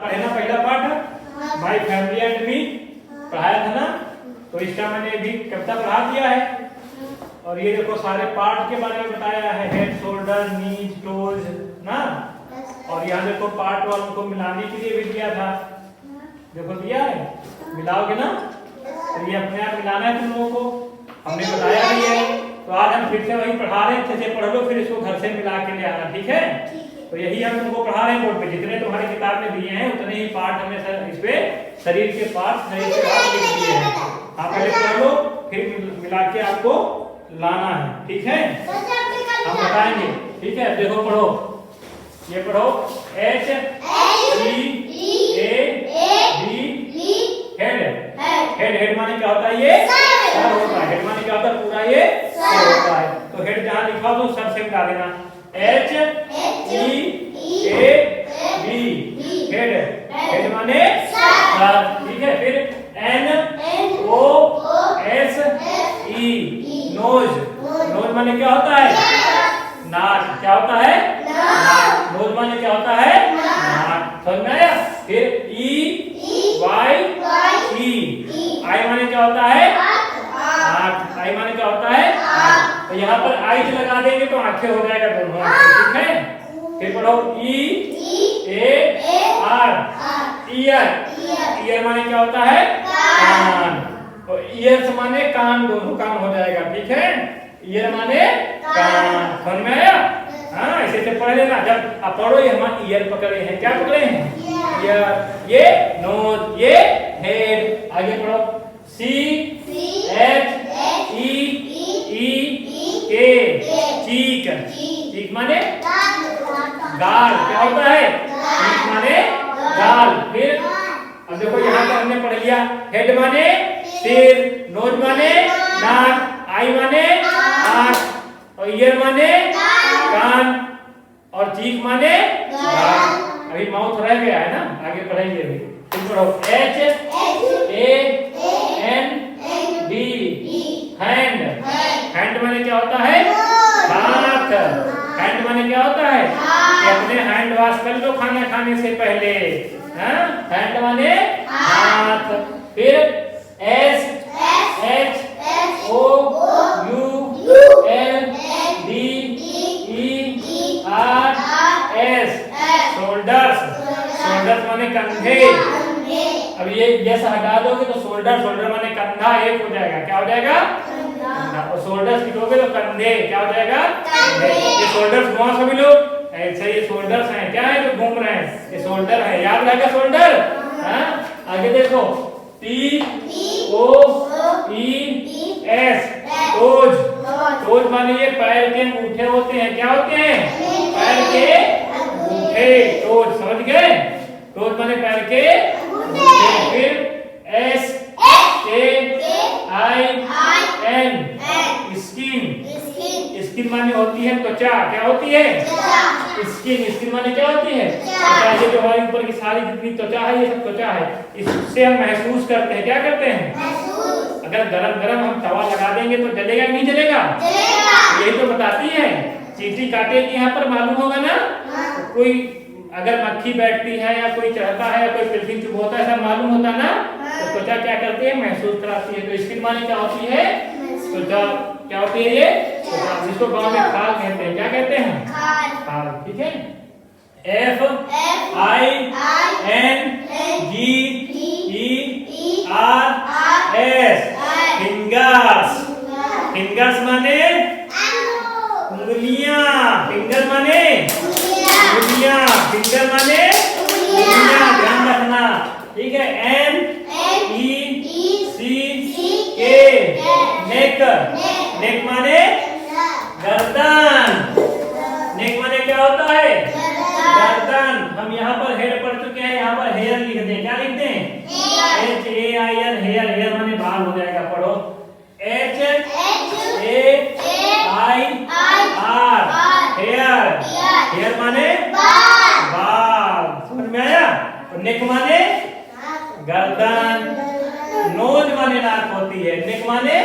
पढ़े ना पहला पाठ माय फैमिली एंड मी पढ़ाया था ना, तो इसका मैंने भी कविता पढ़ा दिया है। और ये देखो सारे पार्ट के बारे में बताया है, हेड, शोल्डर, नीज, टोज ना। और यहाँ देखो पार्ट वालों को मिलाने के लिए भी दिया था, देखो दिया है, मिलाओगे ना, तो ये अपने आप मिलाना है तुम लोगों को, हमने बताया भी है। तो आज हम फिर से वही पढ़ा रहे हैं, अच्छे से पढ़ लो, फिर इसको घर से मिला के ले आना, ठीक है। तो यही हम तुमको पढ़ा रहे हैं बोर्ड पे, जितने तुम्हारी किताब में दिए हैं उतने ही पार्ट हमने इस पे शरीर के पार्ट शरीर के भाग लिख दिए हैं। आप पहले पढ़ लो, फिर मिला के आपको लाना है, ठीक है, हम बताएंगे, ठीक है। देखो पढ़ो, ये पढ़ो H E A D head. Head माने क्या होता है, ये सर होता है। हेड माने क्या होता है, पूरा ये सर होता है। तो हेड जहाँ लिखा हो तो सर से मिला देना, H E A D head. Head माने सर, ठीक है। फिर N O S E nose. Nose माने क्या होता है, नाक। क्या होता है, नाक। नोज माने क्या होता है, नाक, समझ में आया। फिर E Y E आई माने क्या होता है, आँख। आई माने क्या होता है, आँख। तो यहाँ पर आई से लगा देंगे तो आंखें हो जाएगा दोनों, ठीक है। फिर पढ़ो E A R year. Year माने क्या होता है, कान। तो ईयर्स माने कान, दोनों कान हो जाएगा, ठीक है। ईयर माने कान, समझ में आया। हाँ, ऐसे से पढ़ लेना। जब आप पढ़ो, ये हम ईयर पकड़े हैं, क्या पकड़े हैं, ईयर। ये नोज, ये हेड। आगे पढ़ो C H E E K चीक। चीक माने गाल। क्या होता है, चीक माने गाल। फिर अब देखो यहाँ पर हमने पढ़ लिया, हेड माने सिर, नोज माने नाक, आई माने आँख, और ईयर माने कान, और चीक माने गाल। अभी माउथ रह गया है ना, आगे पढ़ेंगे अभी। तुम पढ़ो H A N D hand. Hand माने क्या होता है, हाथ। हैंड माने क्या होता है, कि अपने हैंड वॉश कर लो खाना खाने से पहले। हैंड माने हाथ। फिर S H O U L D E R S shoulders. Shoulders माने कंधे। अब ये जैसा हटा दोगे तो शोल्डर, शोल्डर माने कंधा, एक हो जाएगा, क्या हो जाएगा, कंधा। और शोल्डर्स लिखोगे तो कंधे, क्या हो जाएगा, कंधे। ये शोल्डर्स घुमा सभी लोग, ऐसे ये शोल्डर्स हैं, क्या है जो घूम रहे हैं, ये शोल्डर है, याद रहेगा शोल्डर। आगे देखो T O E S toes. Toes माने ये पैर के अंगूठे होते हैं, क्या होते हैं, पैर के अंगूठे, टोज, समझ गए। टोज माने पैर के अंगूठे। फिर S K I N skin. Skin माने होती है त्वचा, क्या होती है, स्किन। स्किन माने क्या होती है, त्वचा। ये जो हमारे ऊपर की सारी जितनी त्वचा है, ये सब त्वचा है, इससे हम महसूस करते हैं, क्या करते हैं, अगर गरम गरम हम तवा लगा देंगे तो जलेगा नहीं जलेगा, यही तो बताती है। चींटी काटेगी यहाँ पर, मालूम होगा ना, तो कोई अगर मक्खी बैठती है या कोई चढ़ता है या कोई पिल्फिन चुभ होता है, ऐसा मालूम होता ना, तो त्वचा क्या करती है, महसूस कराती है। तो स्किन माने क्या होती है, त्वचा। क्या होती है ये, जिसको गांव में खाल कहते हैं, क्या कहते हैं, खाल, ठीक है। F I N G E R S fingers. Fingers माने उंगलियां। फिंगर माने उंगलियां। फिंगर माने उंगलियां, ध्यान रखना, ठीक है। N E C K नेक। नेक माने गर्दन। नेक माने क्या होता है, गर्दन। हम यहाँ पर हेड पढ़ चुके हैं, यहाँ पर हेयर लिख दें, क्या लिख दें, H A I R hair. Hair माने बाल हो जाएगा, पढ़ो H A I R hair. Hair माने बाल, समझ में आया। और नेक माने गर्दन। नोज माने नाक होती है, नेक माने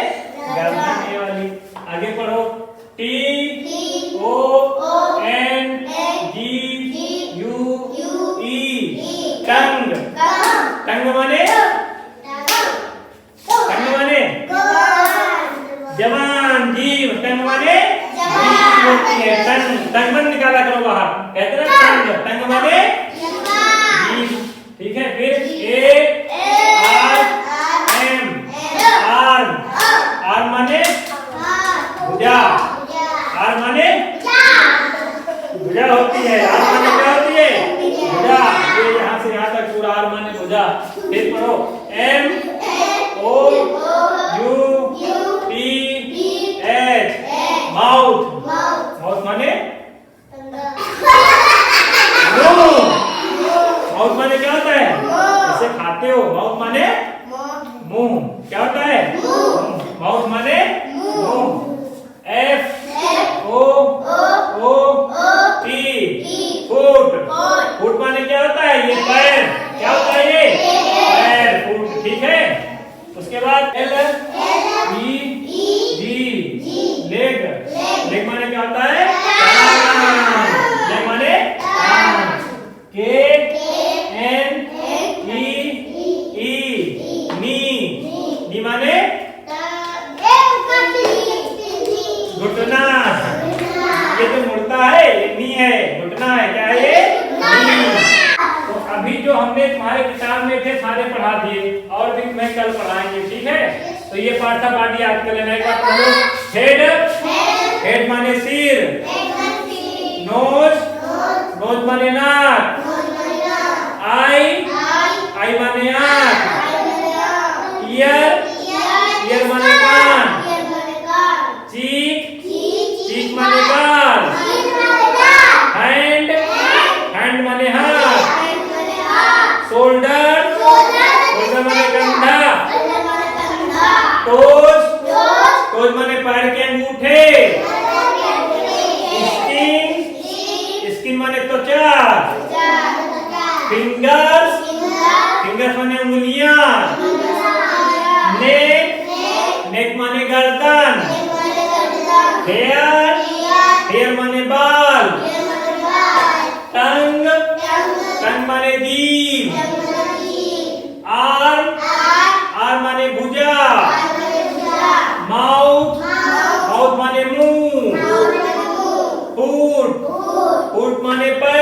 गर्दन, ये वाली। आगे पढ़ो T O N G U E टंग, टंग माने जवान, जीभ, टंग माने जीभ होती है, टंग, टंग मन निकाला करो बाहर, कहते ना टंग, टंग माने जीभ, ठीक है। फिर A R M, arm, arm माने भुजा, आर्म माने भुजा होती है, आर्म माने क्या होती है भुजा, ये यहाँ से यहाँ तक पूरा आर्म माने भुजा। फिर पढ़ो M O U P H, mouth, mouth माने मुंह, माउथ माने क्या होता है जैसे खाते हो, माउथ माने मुंह, क्या होता है माउथ माने मुंह। F O T, foot, foot माने क्या होता है ये पैर, क्या होता है ये पैर, फुट, ठीक है। उसके बाद एल ई जी, लेग, लेग माने क्या होता है लेग माने के एन ई नी माने घुटना, ये तो मुड़ता है, ये नी है, घुटना है, क्या है ये नी। तो अभी जो हमने तुम्हारे किताब में थे सारे पढ़ा दिए, और भी मैं कल पढ़ाएंगे, ठीक है। तो ये पाठ था, पाठ याद कर लेना। एक बार पढ़ो, हेड, हेड माने सिर, नोज, नोज माने नाक, आई, आई माने आँख, ईयर, ईयर माने कान, चीक, चीक माने गाल, हैंड, हैंड माने हाथ, शोल्डर, शोल्डर माने कंधा, टोज, टोज माने पैर के अंगूठे, स्किन, स्किन माने त्वचा, फिंगर्स, फिंगर्स माने उंगलियां, नेक, नेक माने गर्दन, हेयर, हेयर माने बाल, टंग, टंग माने जीभ, आर्म, आर्म माने भुजा, माउथ, माउथ माने मुंह, फुट, फुट माने पैर।